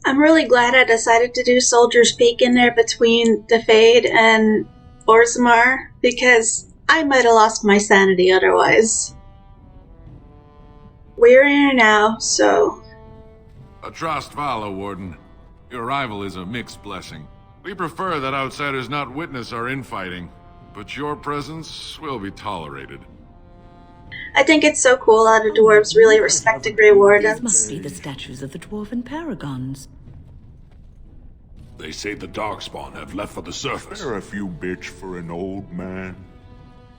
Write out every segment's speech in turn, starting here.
I'm really glad I decided to do Soldier's Peak in there between Defade and Orzammar, because I might have lost my sanity otherwise. We're in here now, so... Atrost Vala, Warden. Your arrival is a mixed blessing. We prefer that outsiders not witness our infighting, but your presence will be tolerated. I think it's so cool how the dwarves really respect the Grey Wardens. These must be the statues of the dwarven paragons. They say the Darkspawn have left for the surface. Spare a few bits for an old man.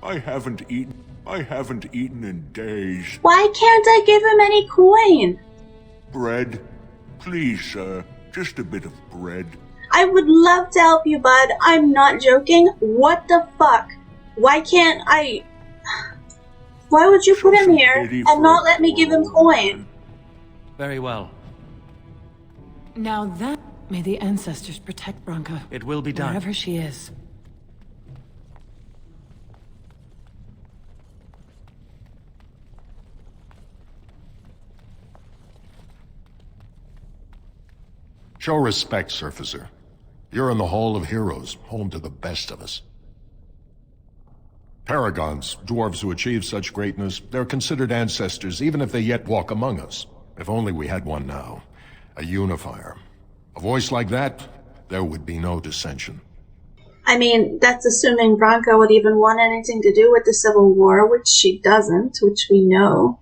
I haven't eaten in days. Why can't I give him any coin? Bread? Please, sir. Just a bit of bread. I would love to help you, bud. I'm not joking. What the fuck? Why can't I... Why would you put him here and not let me give him coin? Very well. Now that... May the ancestors protect Branca. It will be done. Wherever she is. Show respect, Surfacer. You're in the Hall of Heroes, home to the best of us. Paragons, dwarves who achieve such greatness, they're considered ancestors even if they yet walk among us. If only we had one now. A unifier. A voice like that, there would be no dissension. I mean, that's assuming Branca would even want anything to do with the Civil War, which she doesn't, which we know.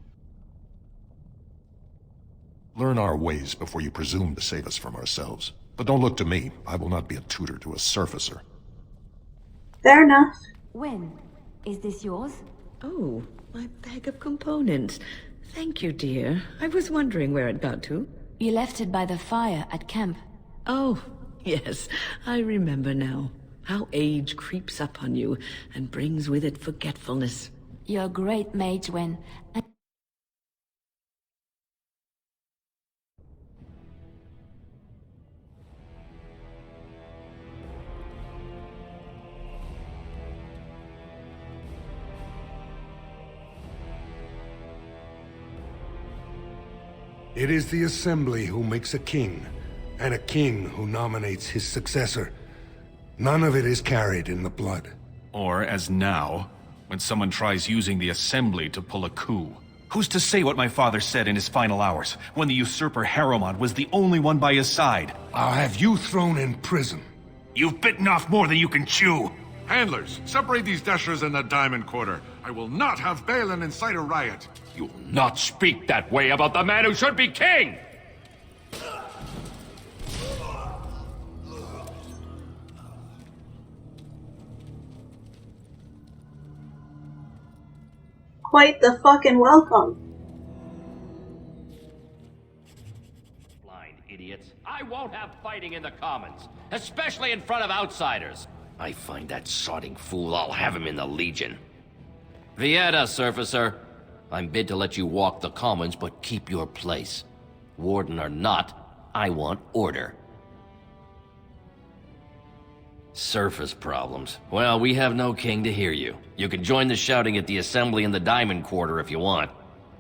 Learn our ways before you presume to save us from ourselves. But don't look to me. I will not be a tutor to a surfacer. Fair enough. When? Is this yours? Oh, my bag of components. Thank you, dear. I was wondering where it got to. You left it by the fire at camp. Oh, yes. I remember now. How age creeps up on you and brings with it forgetfulness. You're a great mage, Wen. It is the Assembly who makes a king, and a king who nominates his successor. None of it is carried in the blood. Or, as now, when someone tries using the Assembly to pull a coup. Who's to say what my father said in his final hours, when the usurper Harrowmont was the only one by his side? I'll have you thrown in prison. You've bitten off more than you can chew! Handlers, separate these dashers in the Diamond Quarter. I will not have Balin incite a riot. You will not speak that way about the man who should be king! Quite the fucking welcome. Blind idiots. I won't have fighting in the Commons, especially in front of outsiders. I find that sodding fool, I'll have him in the Legion. Vieta, Surfacer. I'm bid to let you walk the Commons, but keep your place. Warden or not, I want order. Surface problems. Well, we have no king to hear you. You can join the shouting at the Assembly in the Diamond Quarter if you want.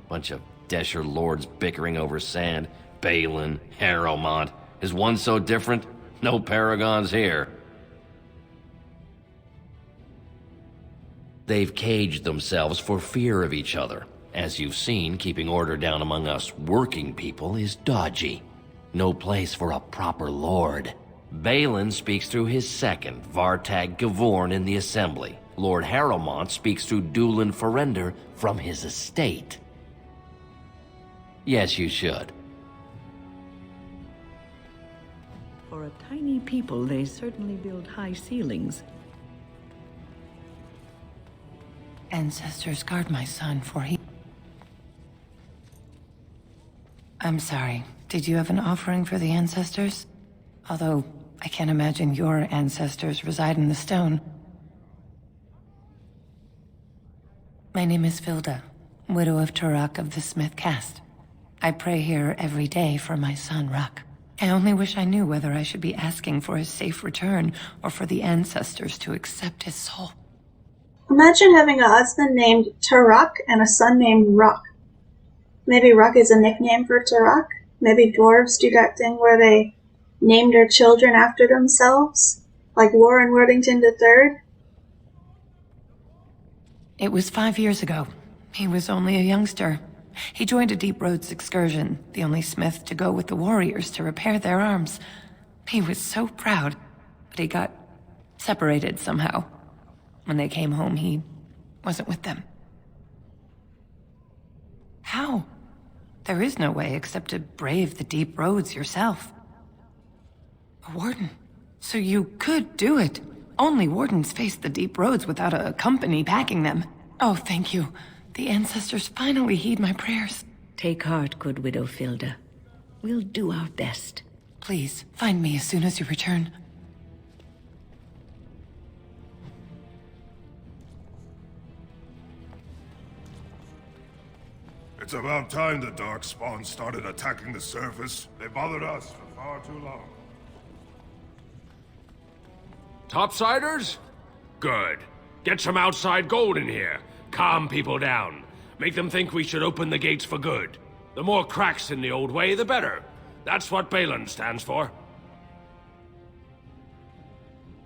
Bunch of Desher lords bickering over sand. Balin, Harrowmont. Is one so different? No paragons here. They've caged themselves for fear of each other. As you've seen, keeping order down among us working people is dodgy. No place for a proper lord. Balin speaks through his second, Vartag Gavorn, in the Assembly. Lord Harrowmont speaks through Dulin Ferender from his estate. Yes, you should. For a tiny people, they certainly build high ceilings. Ancestors, guard my son, for he... I'm sorry. Did you have an offering for the ancestors? Although, I can't imagine your ancestors reside in the stone. My name is Vilda, widow of Turok of the Smith caste. I pray here every day for my son, Ruck. I only wish I knew whether I should be asking for his safe return or for the ancestors to accept his soul. Imagine having a husband named Turok and a son named Ruck. Maybe Ruck is a nickname for Turok? Maybe dwarves do that thing where they named their children after themselves, like Warren Worthington III. It was 5 years ago. He was only a youngster. He joined a Deep Roads excursion, the only smith to go with the warriors to repair their arms. He was so proud, but he got separated somehow. When they came home, he wasn't with them. How? There is no way except to brave the Deep Roads yourself. A warden. So you could do it. Only wardens face the Deep Roads without a company backing them. Oh, thank you. The ancestors finally heed my prayers. Take heart, good Widow Filda. We'll do our best. Please, find me as soon as you return. It's about time the Darkspawn started attacking the surface. They bothered us for far too long. Topsiders? Good. Get some outside gold in here. Calm people down. Make them think we should open the gates for good. The more cracks in the old way, the better. That's what Balin stands for.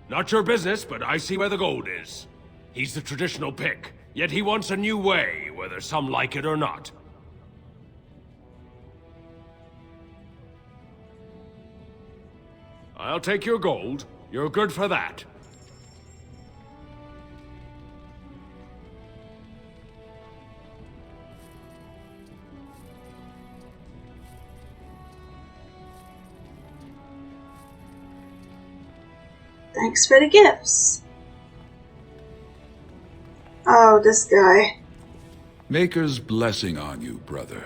Not your business, but I see where the gold is. He's the traditional pick, yet he wants a new way, whether some like it or not. I'll take your gold. You're good for that. Thanks for the gifts. Oh, this guy. Maker's blessing on you, brother.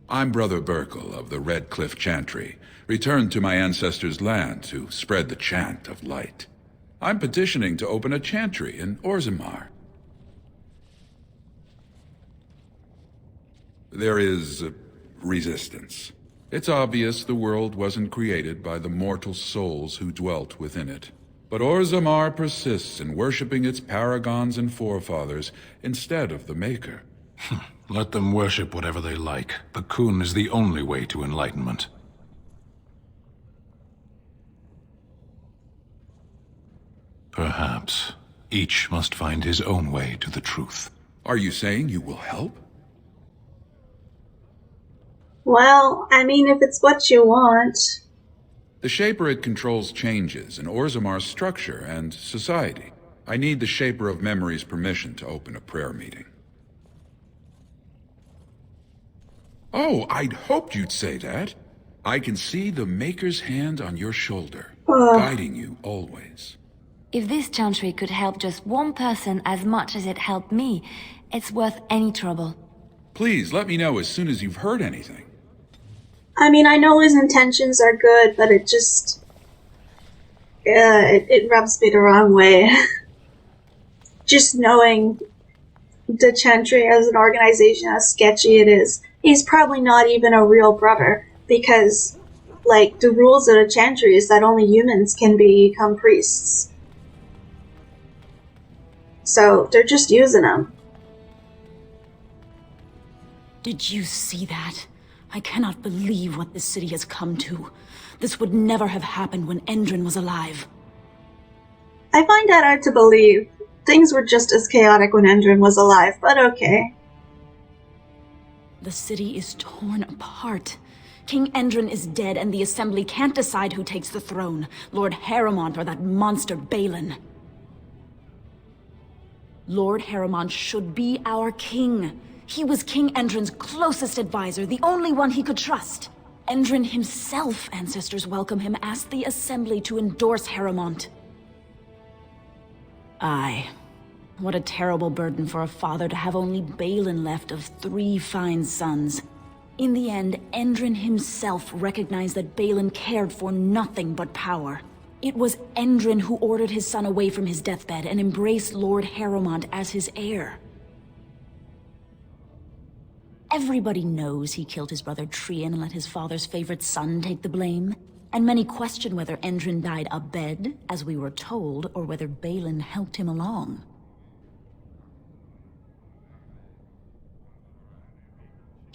I'm Brother Burkle of the Red Cliff Chantry, returned to my ancestors' land to spread the chant of light. I'm petitioning to open a chantry in Orzammar. There is resistance. It's obvious the world wasn't created by the mortal souls who dwelt within it. But Orzammar persists in worshipping its paragons and forefathers instead of the Maker. Let them worship whatever they like. The Khun is the only way to enlightenment. Perhaps. Each must find his own way to the truth. Are you saying you will help? Well, I mean, if it's what you want. The Shaper controls changes in Orzammar's structure and society. I need the Shaper of Memory's permission to open a prayer meeting. Oh, I'd hoped you'd say that. I can see the Maker's hand on your shoulder, guiding you always. If this chantry could help just one person as much as it helped me, it's worth any trouble. Please, let me know as soon as you've heard anything. I mean, I know his intentions are good, but it just... it rubs me the wrong way. Just knowing the Chantry as an organization, how sketchy it is. He's probably not even a real brother, because, like, the rules of the Chantry is that only humans can become priests. So, they're just using him. Did you see that? I cannot believe what this city has come to. This would never have happened when Endrin was alive. I find that hard to believe. Things were just as chaotic when Endrin was alive, but okay. The city is torn apart. King Endrin is dead and the Assembly can't decide who takes the throne, Lord Harrowmont or that monster Balin. Lord Harrowmont should be our king. He was King Endrin's closest advisor, the only one he could trust. Endrin himself, ancestors welcome him, asked the Assembly to endorse Harrowmont. Aye. What a terrible burden for a father to have only Balin left of 3 fine sons. In the end, Endrin himself recognized that Balin cared for nothing but power. It was Endrin who ordered his son away from his deathbed and embraced Lord Harrowmont as his heir. Everybody knows he killed his brother Trian and let his father's favorite son take the blame. And many question whether Endrin died abed, as we were told, or whether Balin helped him along.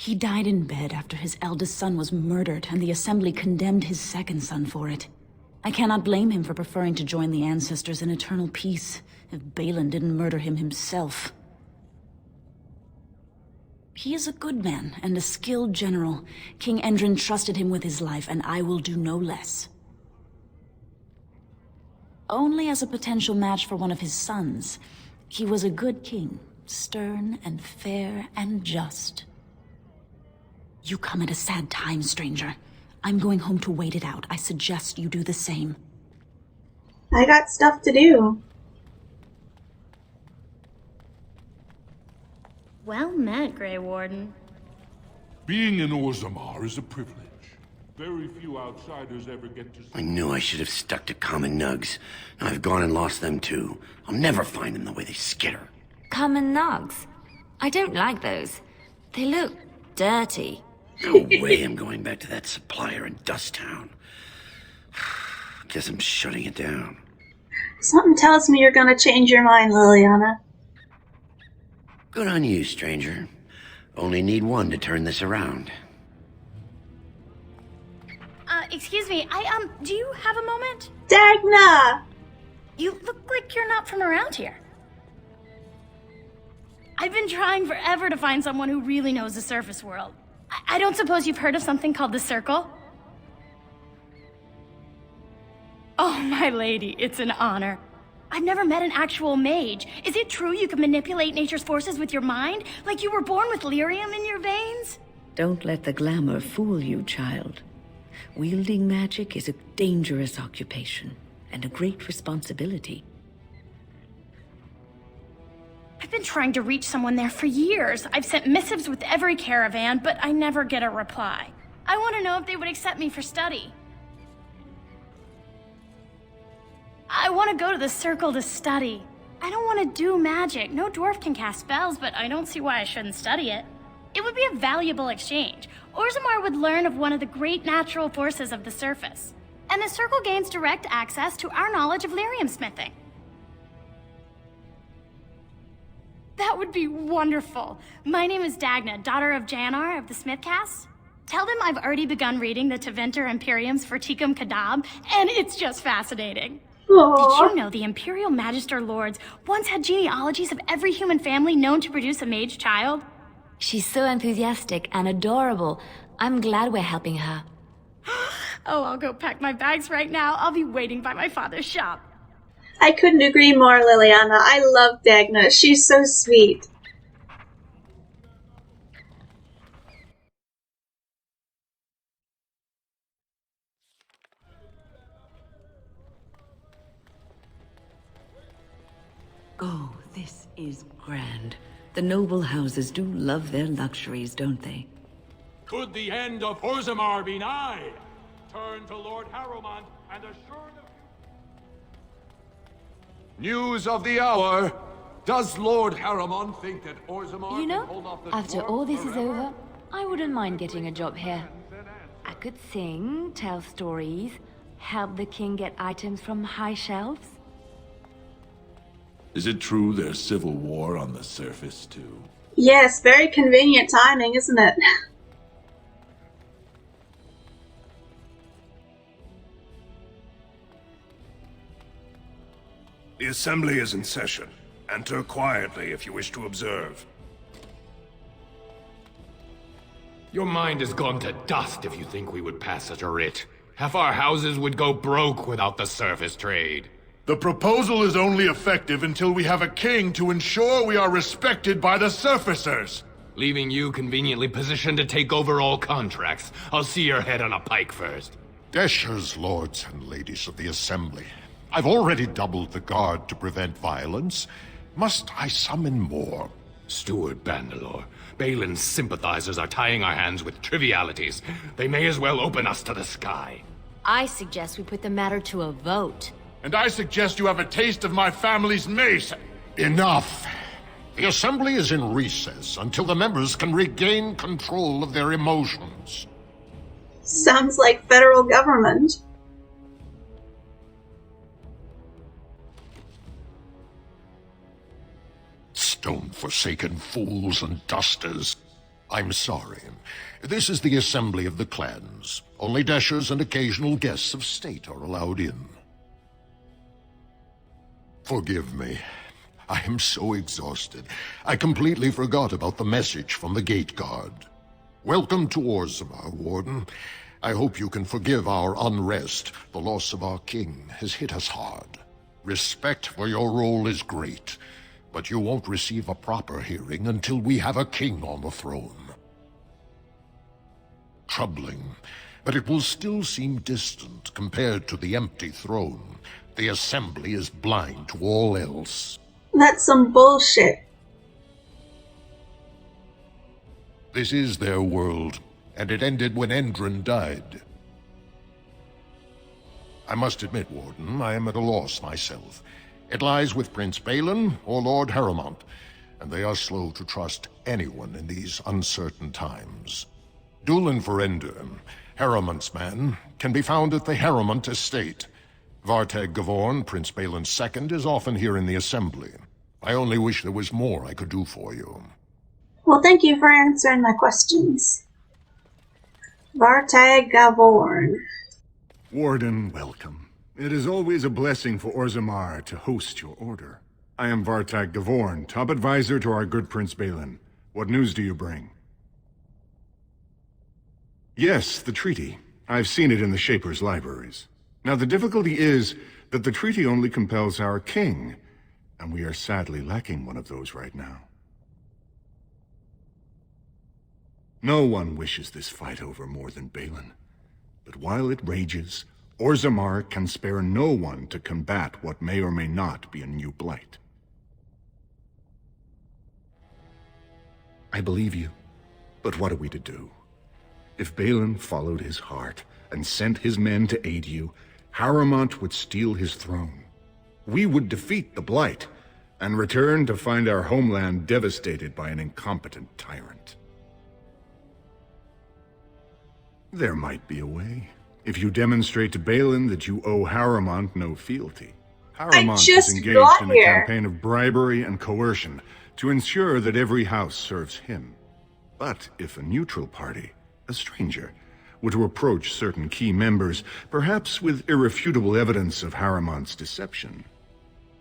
He died in bed after his eldest son was murdered, and the Assembly condemned his second son for it. I cannot blame him for preferring to join the ancestors in eternal peace, if Balin didn't murder him himself. He is a good man and a skilled general. King Endrin trusted him with his life, and I will do no less. Only as a potential match for one of his sons. He was a good king, stern and fair and just. You come at a sad time, stranger. I'm going home to wait it out. I suggest you do the same. I got stuff to do. Well met, Grey Warden. Being in Orzammar is a privilege. Very few outsiders ever get to see. I knew I should have stuck to common nugs. Now I've gone and lost them too. I'll never find them the way they skitter. Common nugs? I don't like those. They look dirty. No way I'm going back to that supplier in Dust Town. Guess I'm shutting it down. Something tells me you're gonna change your mind, Liliana. Good on you, stranger. Only need one to turn this around. Excuse me, do you have a moment? Dagna! You look like you're not from around here. I've been trying forever to find someone who really knows the surface world. I don't suppose you've heard of something called the Circle? Oh, my lady, it's an honor. I've never met an actual mage. Is it true you can manipulate nature's forces with your mind? Like you were born with lyrium in your veins? Don't let the glamour fool you, child. Wielding magic is a dangerous occupation, and a great responsibility. I've been trying to reach someone there for years. I've sent missives with every caravan, but I never get a reply. I want to know if they would accept me for study. I want to go to the Circle to study. I don't want to do magic. No dwarf can cast spells, but I don't see why I shouldn't study it. It would be a valuable exchange. Orzammar would learn of one of the great natural forces of the surface. And the Circle gains direct access to our knowledge of lyrium smithing. That would be wonderful. My name is Dagna, daughter of Janar of the Smithcast. Tell them I've already begun reading the Teventer Imperium's Verticum Kadab, and it's just fascinating. Aww. Did you know the Imperial Magister Lords once had genealogies of every human family known to produce a mage child? She's so enthusiastic and adorable. I'm glad we're helping her. Oh, I'll go pack my bags right now. I'll be waiting by my father's shop. I couldn't agree more, Liliana. I love Dagna. She's so sweet. Oh, this is grand. The noble houses do love their luxuries, don't they? Could the end of Orzammar be nigh? Turn to Lord Harrowmont and assure the... News of the hour. Does Lord Harrowmont think that Orzammar You can hold know, off the after dwarf all this is forever? over, I wouldn't mind getting a job here. I could sing, tell stories, help the king get items from high shelves. Is it true there's civil war on the surface, too? Yes, very convenient timing, isn't it? The Assembly is in session. Enter quietly if you wish to observe. Your mind has gone to dust if you think we would pass such a writ. Half our houses would go broke without the surface trade. The proposal is only effective until we have a king to ensure we are respected by the surfacers. Leaving you conveniently positioned to take over all contracts. I'll see your head on a pike first. Deshers, lords and ladies of the Assembly. I've already doubled the guard to prevent violence. Must I summon more? Steward Bandalore, Balin's sympathizers are tying our hands with trivialities. They may as well open us to the sky. I suggest we put the matter to a vote. And I suggest you have a taste of my family's mace. Enough. The Assembly is in recess until the members can regain control of their emotions. Sounds like federal government. Stone-forsaken fools and dusters. I'm sorry. This is the assembly of the clans. Only Dashers and occasional guests of state are allowed in. Forgive me. I am so exhausted. I completely forgot about the message from the gate guard. Welcome to Orzammar, Warden. I hope you can forgive our unrest. The loss of our king has hit us hard. Respect for your role is great, but you won't receive a proper hearing until we have a king on the throne. Troubling, but it will still seem distant compared to the empty throne. The assembly is blind to all else. That's some bullshit. This is their world, and it ended when Endrin died. I must admit, Warden, I am at a loss myself. It lies with Prince Balin or Lord Harrowmont, and they are slow to trust anyone in these uncertain times. Dulin Verender, Harrowmont's man, can be found at the Harrowmont estate. Vartag Gavorn, Prince Balin's second, is often here in the assembly. I only wish there was more I could do for you. Well, thank you for answering my questions. Vartag Gavorn. Warden, welcome. It is always a blessing for Orzammar to host your order. I am Vartag Gavorn, top advisor to our good Prince Balin. What news do you bring? Yes, the treaty. I've seen it in the Shaper's libraries. Now, the difficulty is that the treaty only compels our king, and we are sadly lacking one of those right now. No one wishes this fight over more than Balin. But while it rages, Orzammar can spare no one to combat what may or may not be a new blight. I believe you, but what are we to do? If Balin followed his heart and sent his men to aid you, Harrowmont would steal his throne. We would defeat the blight and return to find our homeland devastated by an incompetent tyrant. There might be a way, if you demonstrate to Balin that you owe Harrowmont no fealty. Harrowmont is engaged in a campaign of bribery and coercion to ensure that every house serves him. But if a neutral party, a stranger, were to approach certain key members, perhaps with irrefutable evidence of Harrowmont's deception.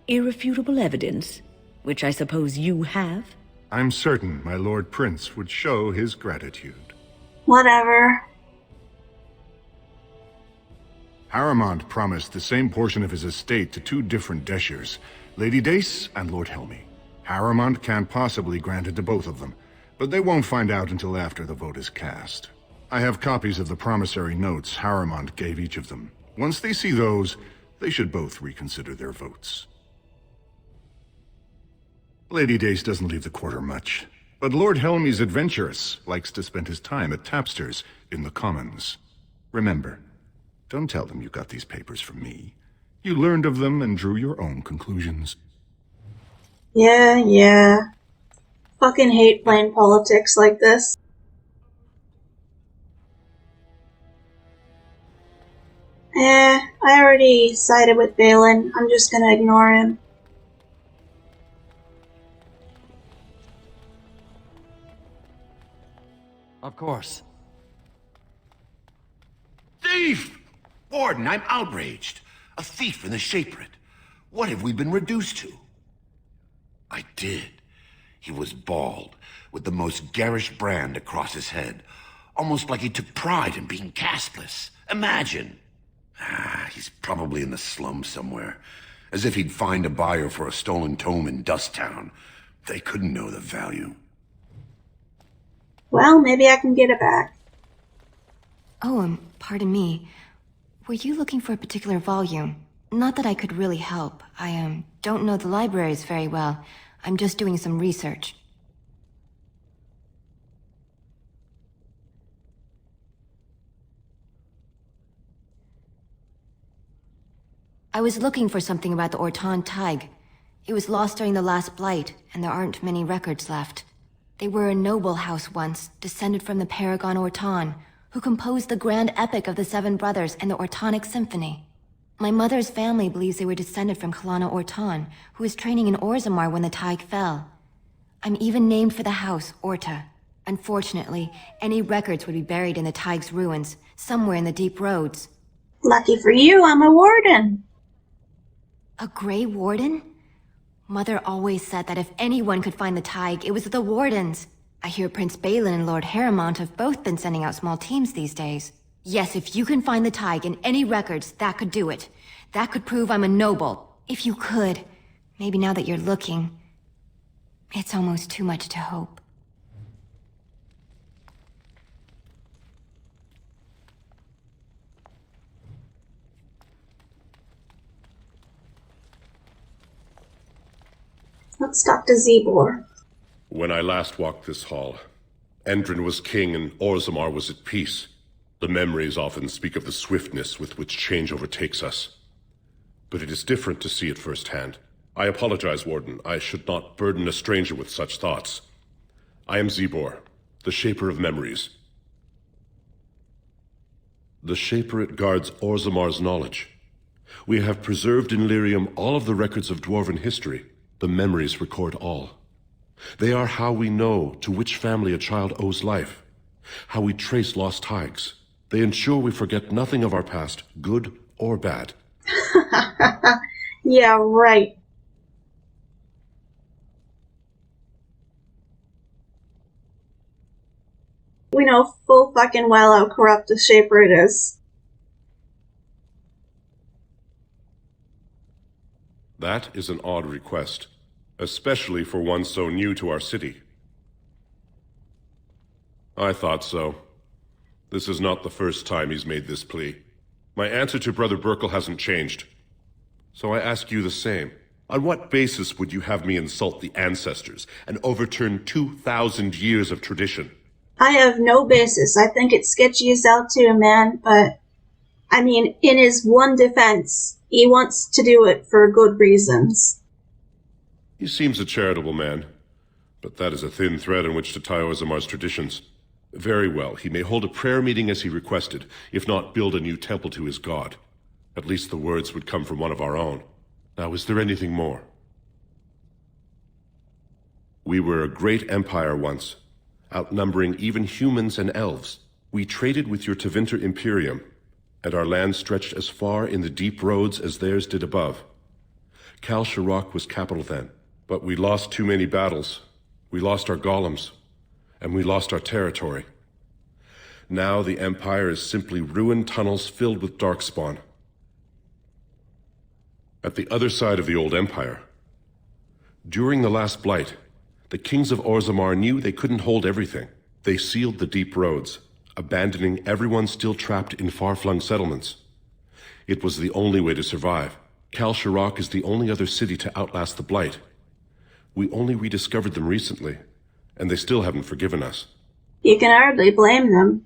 Irrefutable evidence? Which I suppose you have? I'm certain my Lord Prince would show his gratitude. Whatever. Harrowmont promised the same portion of his estate to two different Deshers, Lady Dace and Lord Helmy. Harrowmont can't possibly grant it to both of them, but they won't find out until after the vote is cast. I have copies of the promissory notes Harrowmont gave each of them. Once they see those, they should both reconsider their votes. Lady Dace doesn't leave the quarter much, but Lord Helmy's adventurous, likes to spend his time at Tapster's in the Commons. Remember, don't tell them you got these papers from me. You learned of them and drew your own conclusions. Yeah. Fucking hate playing politics like this. I already sided with Balin. I'm just gonna ignore him. Of course. Thief! Warden, I'm outraged. A thief in the Shaperate. What have we been reduced to? I did. He was bald, with the most garish brand across his head. Almost like he took pride in being castless. Imagine. He's probably in the slums somewhere. As if he'd find a buyer for a stolen tome in Dusttown. They couldn't know the value. Well, maybe I can get it back. Oh, pardon me. Were you looking for a particular volume? Not that I could really help. I, don't know the libraries very well. I'm just doing some research. I was looking for something about the Orton Tig. It was lost during the last blight, and there aren't many records left. They were a noble house once, descended from the Paragon Orton, who composed the grand epic of the Seven Brothers and the Ortonic Symphony. My mother's family believes they were descended from Kalana Orton, who was training in Orzammar when the Tig fell. I'm even named for the house, Orta, Unfortunately, any records would be buried in the Tig's ruins, somewhere in the deep roads. Lucky for you, I'm a warden. A Grey Warden? Mother always said that if anyone could find the Tig, it was the Wardens. I hear Prince Balin and Lord Harrowmont have both been sending out small teams these days. Yes, if you can find the Tig in any records, that could do it. That could prove I'm a noble. If you could. Maybe now that you're looking. It's almost too much to hope. Let's talk to Zebor. When I last walked this hall, Endrin was king and Orzammar was at peace. The memories often speak of the swiftness with which change overtakes us. But it is different to see it firsthand. I apologize, Warden. I should not burden a stranger with such thoughts. I am Zebor, the Shaper of Memories. The Shaperate guards Orzammar's knowledge. We have preserved in Lyrium all of the records of Dwarven history. The memories record all. They are how we know to which family a child owes life, how we trace lost Tigs. They ensure we forget nothing of our past, good or bad. Yeah, right. We know full fucking well how corrupt the Shaperate is. That is an odd request, especially for one so new to our city. I thought so. This is not the first time he's made this plea. My answer to Brother Burkle hasn't changed. So I ask you the same. On what basis would you have me insult the ancestors and overturn 2,000 years of tradition? I have no basis. I think it's sketchy as hell too, man, but I mean, in his one defense, he wants to do it for good reasons. He seems a charitable man, but that is a thin thread on which to tie Orzammar's traditions. Very well, he may hold a prayer meeting as he requested, if not build a new temple to his god. At least the words would come from one of our own. Now, is there anything more? We were a great empire once, outnumbering even humans and elves. We traded with your Tevinter Imperium, and our land stretched as far in the deep roads as theirs did above. Kal Sharok was capital then, but we lost too many battles. We lost our golems, and we lost our territory. Now the Empire is simply ruined tunnels filled with darkspawn. At the other side of the old Empire, during the last Blight, the kings of Orzammar knew they couldn't hold everything. They sealed the deep roads, abandoning everyone still trapped in far-flung settlements. It was the only way to survive. Kal Sharok is the only other city to outlast the Blight. We only rediscovered them recently, and they still haven't forgiven us. You can hardly blame them.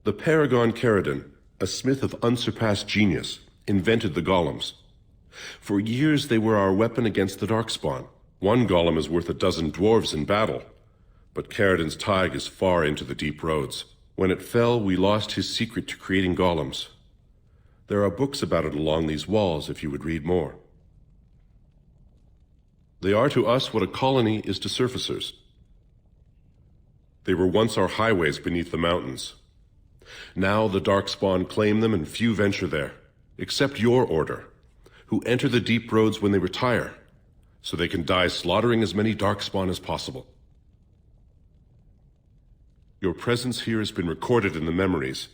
The Paragon Caridin, a smith of unsurpassed genius, invented the golems. For years they were our weapon against the Darkspawn. One golem is worth a dozen dwarves in battle, but Caridin's Tig is far into the deep roads. When it fell, we lost his secret to creating golems. There are books about it along these walls if you would read more. They are to us what a colony is to surfacers. They were once our highways beneath the mountains. Now the Darkspawn claim them and few venture there, except your order, who enter the deep roads when they retire, so they can die slaughtering as many Darkspawn as possible. Your presence here has been recorded in the memories.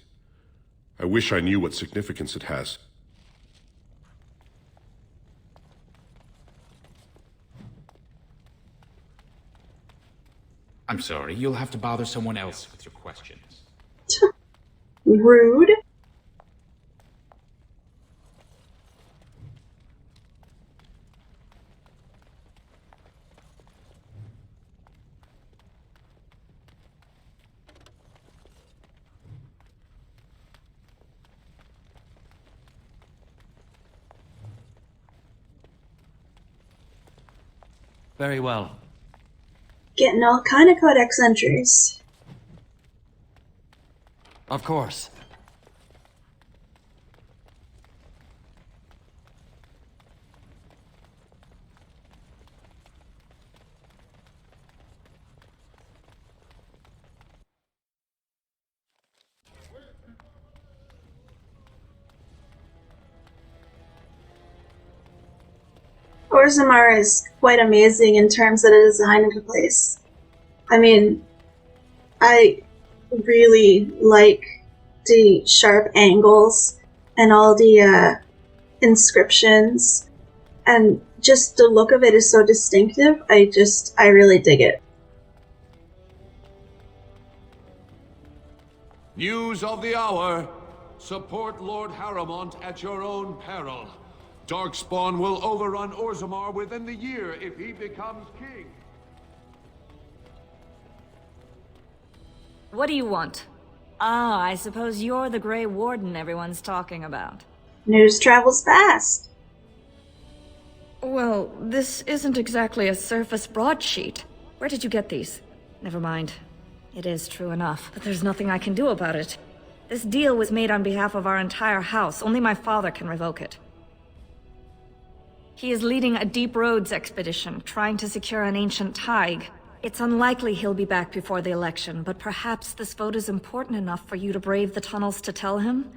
I wish I knew what significance it has. I'm sorry, you'll have to bother someone else with your questions. Rude. Very well. Getting all kind of codex entries. Of course. Orzammar is quite amazing in terms of the design of the place. I mean, I really like the sharp angles and all the inscriptions, and just the look of it is so distinctive. I really dig it. News of the hour. Support Lord Harrowmont at your own peril. Darkspawn will overrun Orzammar within the year if he becomes king. What do you want? Ah, I suppose you're the Grey Warden everyone's talking about. News travels fast. Well, this isn't exactly a surface broadsheet. Where did you get these? Never mind. It is true enough, but there's nothing I can do about it. This deal was made on behalf of our entire house. Only my father can revoke it. He is leading a Deep Roads expedition, trying to secure an ancient Tig. It's unlikely he'll be back before the election, but perhaps this vote is important enough for you to brave the tunnels to tell him?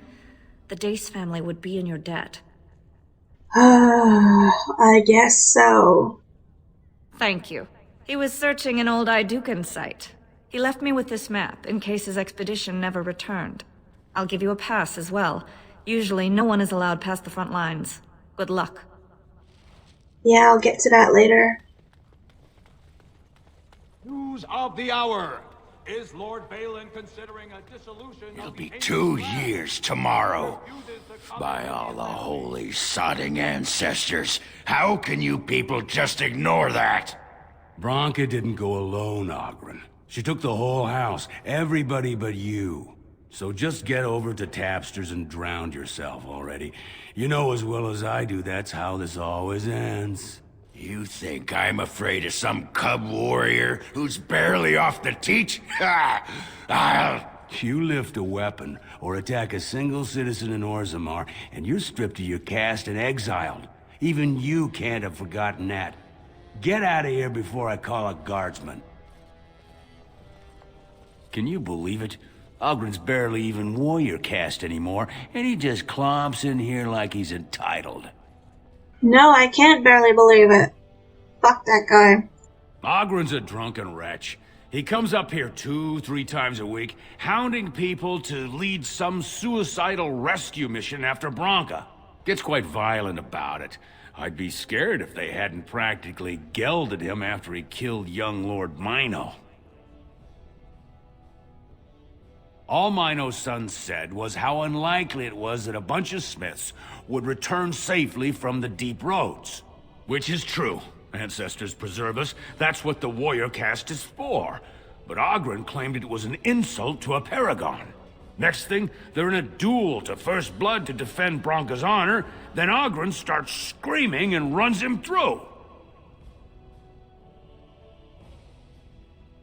The Dace family would be in your debt. I guess so. Thank you. He was searching an old Idukan site. He left me with this map, in case his expedition never returned. I'll give you a pass as well. Usually, no one is allowed past the front lines. Good luck. Yeah, I'll get to that later. News of the hour. Is Lord Balin considering a dissolution? It'll be 2 years tomorrow. By all the holy sodding ancestors, how can you people just ignore that? Branca didn't go alone, Oghren. She took the whole house, everybody but you. So just get over to Tapster's and drown yourself already. You know as well as I do that's how this always ends. You think I'm afraid of some cub warrior who's barely off the teat? You lift a weapon or attack a single citizen in Orzammar, and you're stripped of your caste and exiled. Even you can't have forgotten that. Get out of here before I call a guardsman. Can you believe it? Ogren's barely even warrior caste anymore, and he just clomps in here like he's entitled. No, I can't barely believe it. Fuck that guy. Ogren's a drunken wretch. He comes up here 2-3 times a week, hounding people to lead some suicidal rescue mission after Branca. Gets quite violent about it. I'd be scared if they hadn't practically gelded him after he killed young Lord Mino. All Mino's son said was how unlikely it was that a bunch of Smiths would return safely from the Deep Roads. Which is true. Ancestors preserve us. That's what the warrior caste is for. But Oghren claimed it was an insult to a paragon. Next thing, they're in a duel to first blood to defend Branca's honor. Then Oghren starts screaming and runs him through.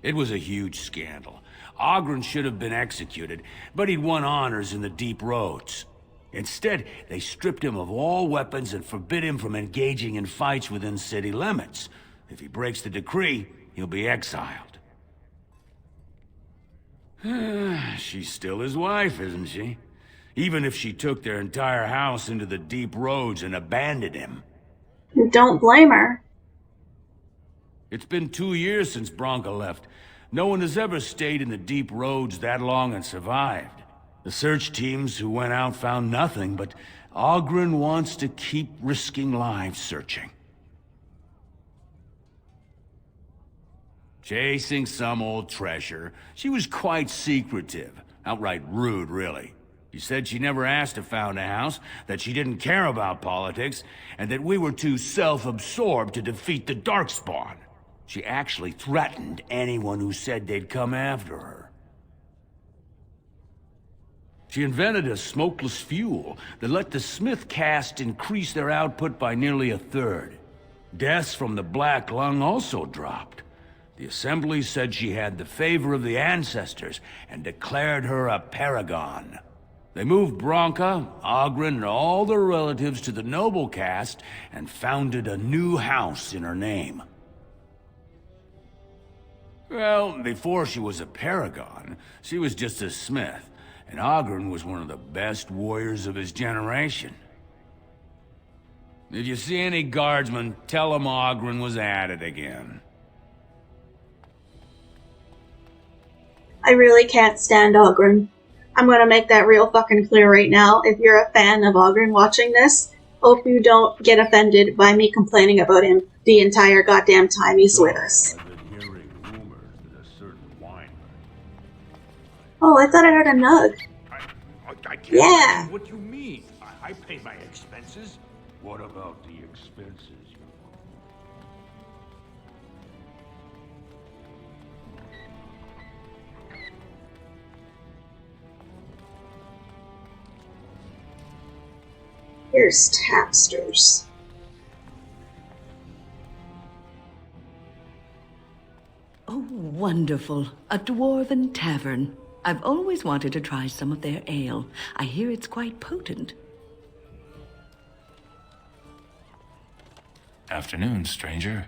It was a huge scandal. Oghren should have been executed, but he'd won honors in the Deep Roads. Instead, they stripped him of all weapons and forbid him from engaging in fights within city limits. If he breaks the decree, he'll be exiled. She's still his wife, isn't she? Even if she took their entire house into the Deep Roads and abandoned him. Don't blame her. It's been 2 years since Branca left. No one has ever stayed in the Deep Roads that long and survived. The search teams who went out found nothing, but Oghren wants to keep risking lives searching. Chasing some old treasure. She was quite secretive. Outright rude, really. She said she never asked if found a house, that she didn't care about politics, and that we were too self-absorbed to defeat the Darkspawn. She actually threatened anyone who said they'd come after her. She invented a smokeless fuel that let the Smith caste increase their output by nearly 1/3. Deaths from the Black Lung also dropped. The Assembly said she had the favor of the ancestors and declared her a paragon. They moved Branca, Oghren, and all their relatives to the noble caste and founded a new house in her name. Well, before she was a paragon, she was just a smith, and Oghren was one of the best warriors of his generation. If you see any guardsmen, tell them Oghren was at it again. I really can't stand Oghren. I'm gonna make that real fucking clear right now. If you're a fan of Oghren watching this, hope you don't get offended by me complaining about him the entire goddamn time he's with us. Oh, I thought I heard a nug. I can't Yeah. understand what you mean. I pay my expenses. What about the expenses? Here's Tapsters. Oh, wonderful. A dwarven tavern. I've always wanted to try some of their ale. I hear it's quite potent. Afternoon, stranger.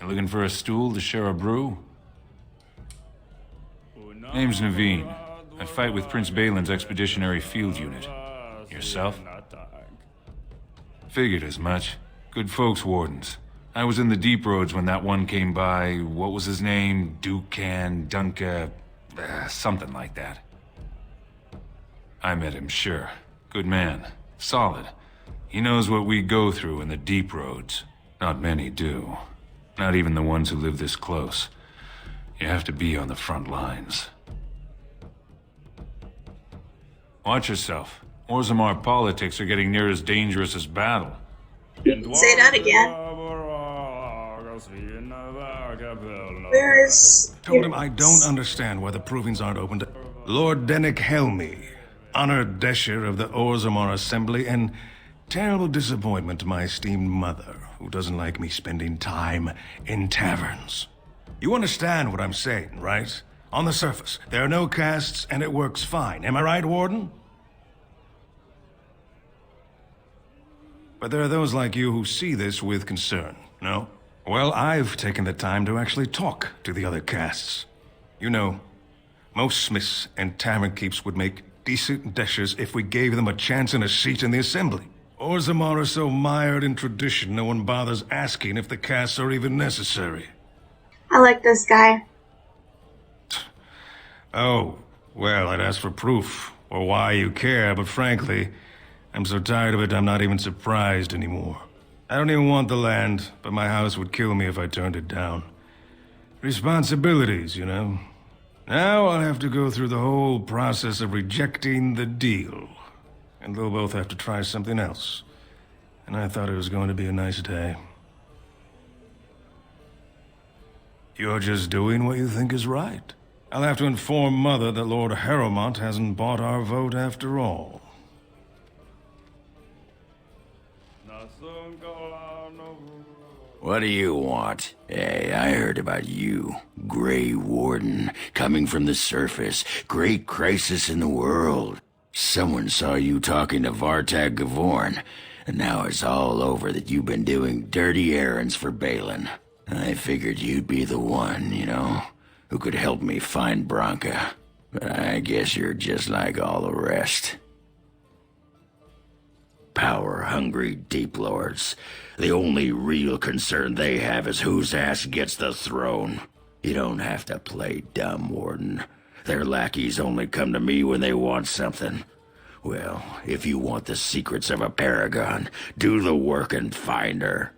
You looking for a stool to share a brew? Name's Naveen. I fight with Prince Balin's expeditionary field unit. Yourself? Figured as much. Good folks, wardens. I was in the deep roads when that one came by. What was his name? Dukan, Dunka, something like that. I met him, sure. Good man. Solid. He knows what we go through in the deep roads. Not many do. Not even the ones who live this close. You have to be on the front lines. Watch yourself. Orzammar politics are getting near as dangerous as battle. Say that again. Where is... Told him I don't understand why the provings aren't open to... Lord Dennick Helmy, honored Desher of the Orzammar Assembly, and terrible disappointment to my esteemed mother, who doesn't like me spending time in taverns. You understand what I'm saying, right? On the surface, there are no castes, and it works fine. Am I right, Warden? But there are those like you who see this with concern, no? Well, I've taken the time to actually talk to the other castes. You know, most smiths and tavern keeps would make decent deshers if we gave them a chance and a seat in the assembly. Orzammar are so mired in tradition, no one bothers asking if the castes are even necessary. I like this guy. Oh, well, I'd ask for proof, or why you care, but frankly, I'm so tired of it I'm not even surprised anymore. I don't even want the land, but my house would kill me if I turned it down. Responsibilities, you know. Now I'll have to go through the whole process of rejecting the deal. And they'll both have to try something else. And I thought it was going to be a nice day. You're just doing what you think is right. I'll have to inform Mother that Lord Harrowmont hasn't bought our vote after all. What do you want? Hey, I heard about you. Grey Warden, coming from the surface. Great crisis in the world. Someone saw you talking to Vartag Gavorn, and now it's all over that you've been doing dirty errands for Balin. I figured you'd be the one, you know, who could help me find Branca. But I guess you're just like all the rest. Power-hungry Deep Lords. The only real concern they have is whose ass gets the throne. You don't have to play dumb, Warden. Their lackeys only come to me when they want something. Well, if you want the secrets of a paragon, do the work and find her.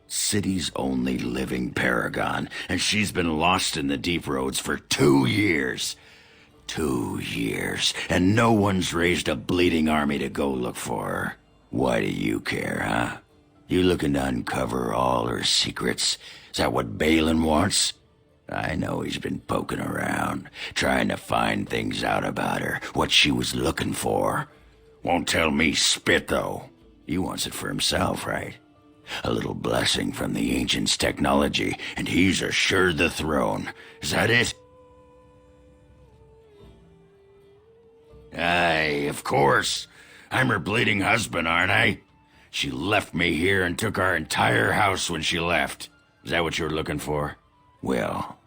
City's only living paragon, and she's been lost in the deep roads for 2 years. 2 years, and no one's raised a bleeding army to go look for her. Why do you care, huh? You looking to uncover all her secrets? Is that what Balin wants? I know he's been poking around, trying to find things out about her, what she was looking for. Won't tell me spit, though. He wants it for himself, right? A little blessing from the Ancients' technology, and he's assured the throne. Is that it? Aye, of course. I'm her bleeding husband, aren't I? She left me here and took our entire house when she left. Is that what you were looking for? Well,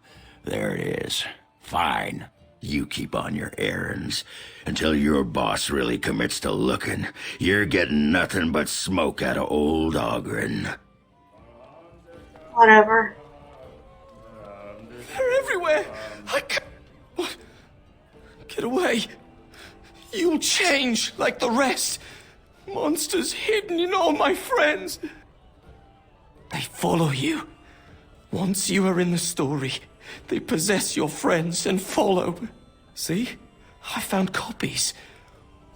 there it is. Fine. You keep on your errands. Until your boss really commits to looking, you're getting nothing but smoke out of old Ogren. Whatever. They're everywhere! I can't... What? Get away. You'll change like the rest. Monsters hidden in all my friends. They follow you. Once you are in the story, they possess your friends and follow. See? I found copies.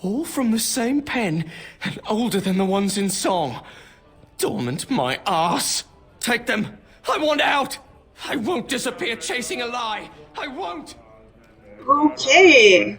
All from the same pen and older than the ones in song. Dormant my ass. Take them. I want out. I won't disappear chasing a lie. I won't. Okay.